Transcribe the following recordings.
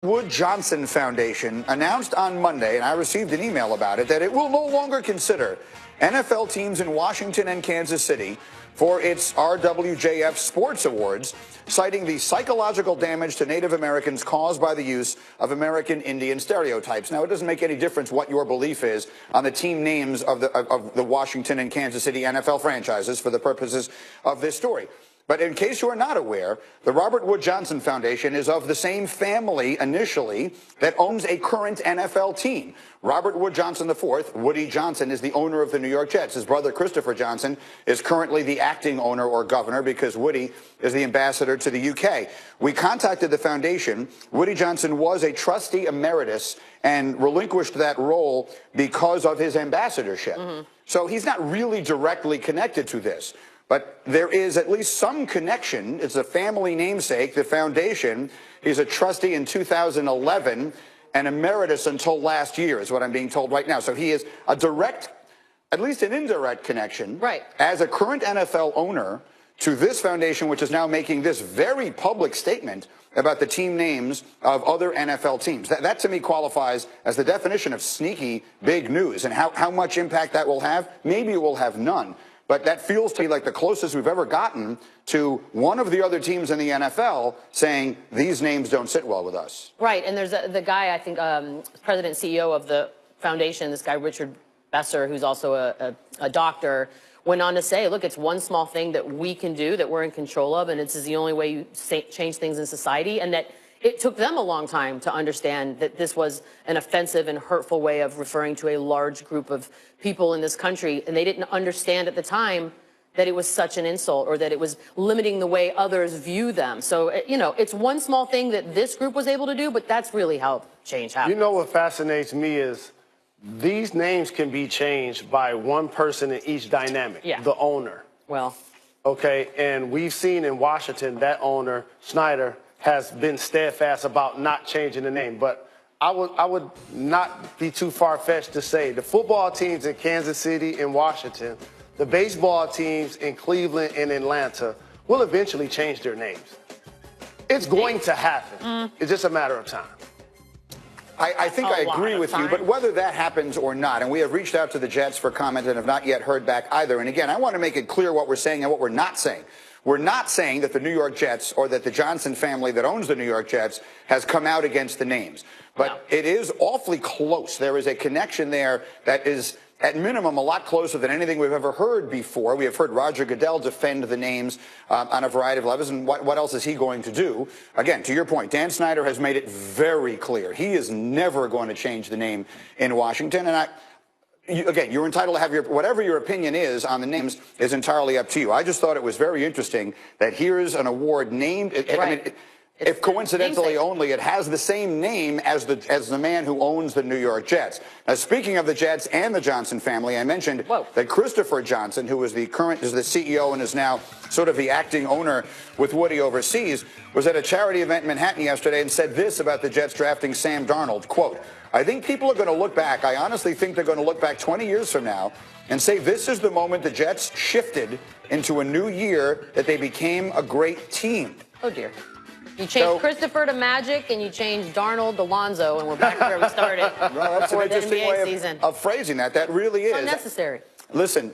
Wood Johnson Foundation announced on Monday, and I received an email about it, that it will no longer consider NFL teams in Washington and Kansas City for its RWJF Sports Awards, citing the psychological damage to Native Americans caused by the use of American Indian stereotypes. Now, it doesn't make any difference what your belief is on the team names of the Washington and Kansas City NFL franchises for the purposes of this story. But in case you are not aware, the Robert Wood Johnson Foundation is of the same family initially that owns a current NFL team. Robert Wood Johnson IV, Woody Johnson, is the owner of the New York Jets. His brother Christopher Johnson is currently the acting owner or governor because Woody is the ambassador to the UK. We contacted the foundation. Woody Johnson was a trustee emeritus and relinquished that role because of his ambassadorship. So he's not really directly connected to this. But there is at least some connection. It's a family namesake, the foundation. He's a trustee in 2011 and emeritus until last year is what I'm being told right now. So he is a direct, at least an indirect connection, right, as a current NFL owner to this foundation, which is now making this very public statement about the team names of other NFL teams. That to me qualifies as the definition of sneaky big news. And how much impact that will have, maybe it will have none. But that feels to me like the closest we've ever gotten to one of the other teams in the NFL saying these names don't sit well with us. Right, and there's the guy, I think, president and CEO of the foundation, this guy Richard Besser, who's also a doctor, went on to say, look, it's one small thing that we can do, that we're in control of, and it's the only way you change things in society, and that it took them a long time to understand that this was an offensive and hurtful way of referring to a large group of people in this country. And they didn't understand at the time that it was such an insult or that it was limiting the way others view them. So, you know, it's one small thing that this group was able to do, but that's really how change happened. You know what fascinates me is these names can be changed by one person in each dynamic, the owner. Well. Okay, and we've seen in Washington that owner, Snyder, has been steadfast about not changing the name. But I would not be too far-fetched to say the football teams in Kansas City and Washington, the baseball teams in Cleveland and Atlanta will eventually change their names. It's going to happen. It's just a matter of time. I think I agree with you, but whether that happens or not, and we have reached out to the Jets for comment and have not yet heard back either. And again, I want to make it clear what we're saying and what we're not saying. We're not saying that the New York Jets or that the Johnson family that owns the New York Jets has come out against the names. But it is awfully close. There is a connection there that is, at minimum, a lot closer than anything we've ever heard before. We have heard Roger Goodell defend the names on a variety of levels, and what else is he going to do? Again, to your point, Dan Snyder has made it very clear. He is never going to change the name in Washington, and again, you're entitled to have whatever your opinion is on the names is entirely up to you. I just thought it was very interesting that here's an award named, I mean, if coincidentally only, it has the same name as the man who owns the New York Jets. Now, speaking of the Jets and the Johnson family, I mentioned that Christopher Johnson, who is the CEO and is now sort of the acting owner with Woody overseas, was at a charity event in Manhattan yesterday and said this about the Jets drafting Sam Darnold, quote, I think people are going to look back, I honestly think they're going to look back 20 years from now and say this is the moment the Jets shifted into a new year, that they became a great team. Oh, dear. You changed Christopher to Magic, and you changed Darnold to Lonzo, and we're back where we started. Well, that's an interesting way of phrasing that. That really is. Unnecessary. Listen,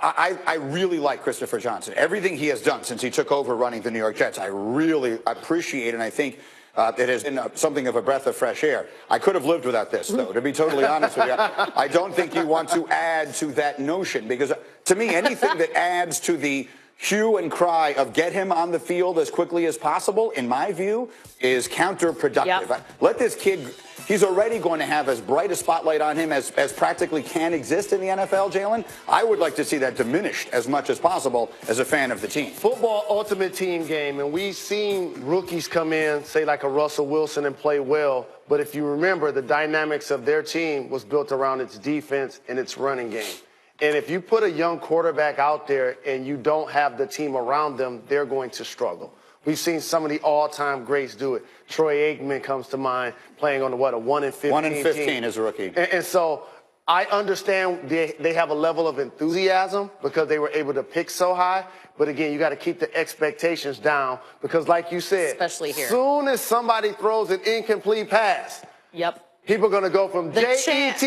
I really like Christopher Johnson. Everything he has done since he took over running the New York Jets, I really appreciate, and I think it has been something of a breath of fresh air. I could have lived without this, though, to be totally honest with you. I don't think you want to add to that notion, because to me, anything that adds to the hue and cry of get him on the field as quickly as possible, in my view, is counterproductive. Let this kid, he's already going to have as bright a spotlight on him as practically can exist in the NFL, Jalen. I would like to see that diminished as much as possible as a fan of the team. Football ultimate team game, and we've seen rookies come in, say like a Russell Wilson, and play well. But if you remember, the dynamics of their team was built around its defense and its running game. And if you put a young quarterback out there and you don't have the team around them, they're going to struggle. We've seen some of the all-time greats do it. Troy Aikman comes to mind, playing on a 1-15 1-15 team. as a rookie. And so I understand they have a level of enthusiasm because they were able to pick so high. But again, you got to keep the expectations down because, like you said, especially here, soon as somebody throws an incomplete pass, yep, people are going to go from Jets, Jets,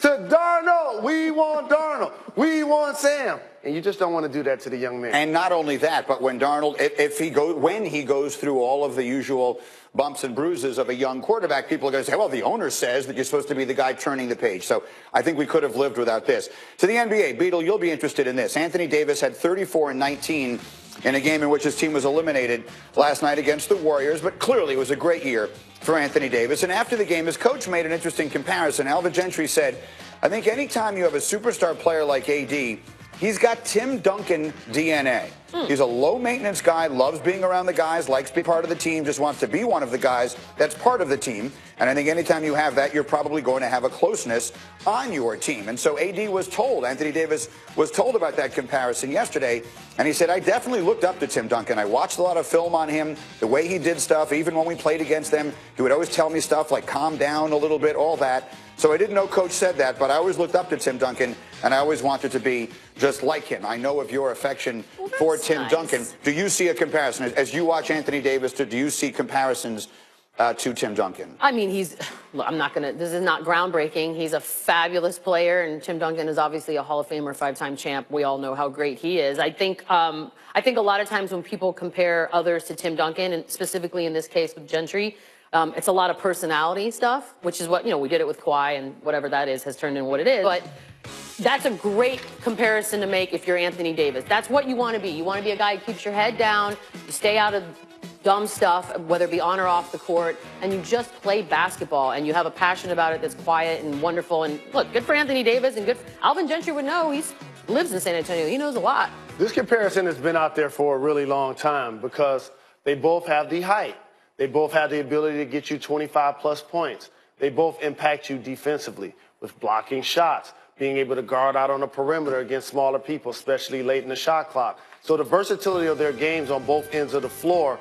to Darnold. We want Darnold. We want Sam. And you just don't want to do that to the young man. And not only that, but when Darnold, when he goes through all of the usual bumps and bruises of a young quarterback, people are going to say, well, the owner says that you're supposed to be the guy turning the page. So I think we could have lived without this. To the NBA, Beetle, you'll be interested in this. Anthony Davis had 34 and 19 in a game in which his team was eliminated last night against the Warriors, but clearly it was a great year for Anthony Davis. And after the game, his coach made an interesting comparison. Alvin Gentry said, I think anytime you have a superstar player like AD, he's got Tim Duncan DNA. He's a low-maintenance guy, loves being around the guys, likes to be part of the team, just wants to be one of the guys that's part of the team. And I think anytime you have that, you're probably going to have a closeness on your team. And so AD was told, Anthony Davis was told about that comparison yesterday, and he said, I definitely looked up to Tim Duncan. I watched a lot of film on him, the way he did stuff, even when we played against them. He would always tell me stuff like calm down a little bit, all that. So I didn't know Coach said that, but I always looked up to Tim Duncan, and I always wanted to be just like him. I know of your affection for Tim Duncan. Do you see a comparison? As you watch Anthony Davis, do you see comparisons to Tim Duncan? I mean, this is not groundbreaking. He's a fabulous player, and Tim Duncan is obviously a Hall of Famer, 5-time champ. We all know how great he is. I think a lot of times when people compare others to Tim Duncan, and specifically in this case with Gentry, it's a lot of personality stuff, which is what, we did it with Kawhi, and whatever that is has turned into what it is. But that's a great comparison to make if you're Anthony Davis. That's what you want to be. You want to be a guy who keeps your head down, you stay out of dumb stuff, whether it be on or off the court, and you just play basketball, and you have a passion about it that's quiet and wonderful. And look, good for Anthony Davis, and Alvin Gentry would know. He lives in San Antonio. He knows a lot. This comparison has been out there for a really long time because they both have the height. They both have the ability to get you 25-plus points. They both impact you defensively with blocking shots, being able to guard out on the perimeter against smaller people, especially late in the shot clock. So the versatility of their games on both ends of the floor,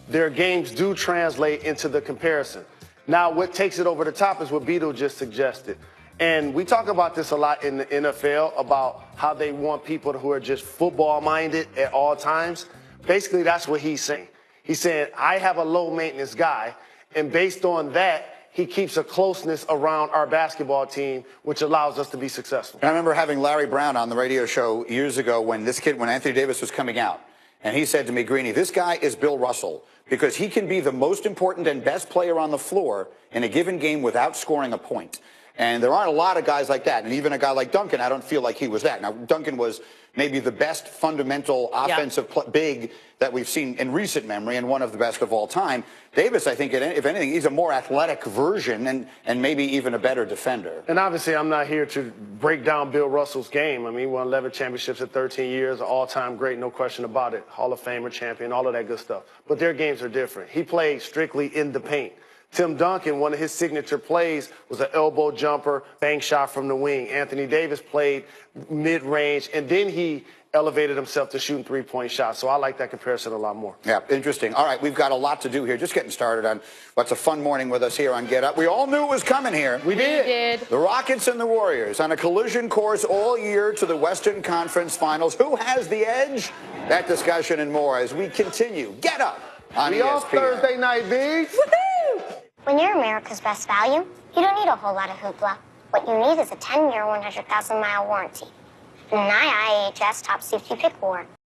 their games do translate into the comparison. Now, what takes it over the top is what Beto just suggested. And we talk about this a lot in the NFL about how they want people who are just football-minded at all times. Basically, that's what he's saying. He's saying, I have a low-maintenance guy, and based on that, he keeps a closeness around our basketball team, which allows us to be successful. And I remember having Larry Brown on the radio show years ago when Anthony Davis was coming out. And he said to me, Greeny, this guy is Bill Russell because he can be the most important and best player on the floor in a given game without scoring a point. And there aren't a lot of guys like that. And even a guy like Duncan, I don't feel like he was that. Now, Duncan was maybe the best fundamental offensive big that we've seen in recent memory and one of the best of all time. Davis, I think, if anything, he's a more athletic version and maybe even a better defender. And obviously, I'm not here to break down Bill Russell's game. I mean, he won 11 championships in 13 years, all-time great, no question about it. Hall of Famer, champion, all of that good stuff. But their games are different. He played strictly in the paint. Tim Duncan, one of his signature plays was an elbow jumper, bank shot from the wing. Anthony Davis played mid-range, and then he elevated himself to shooting three-point shots. So I like that comparison a lot more. Yeah, interesting. All right, we've got a lot to do here. Just getting started on what's a fun morning with us here on Get Up. We all knew it was coming here. We did. The Rockets and the Warriors on a collision course all year to the Western Conference Finals. Who has the edge? That discussion and more as we continue. Get Up on ESPN. Off Thursday night, Bigs. Woohoo! When you're America's best value, you don't need a whole lot of hoopla. What you need is a 10-year, 100,000-mile warranty and an IIHS top safety pick award.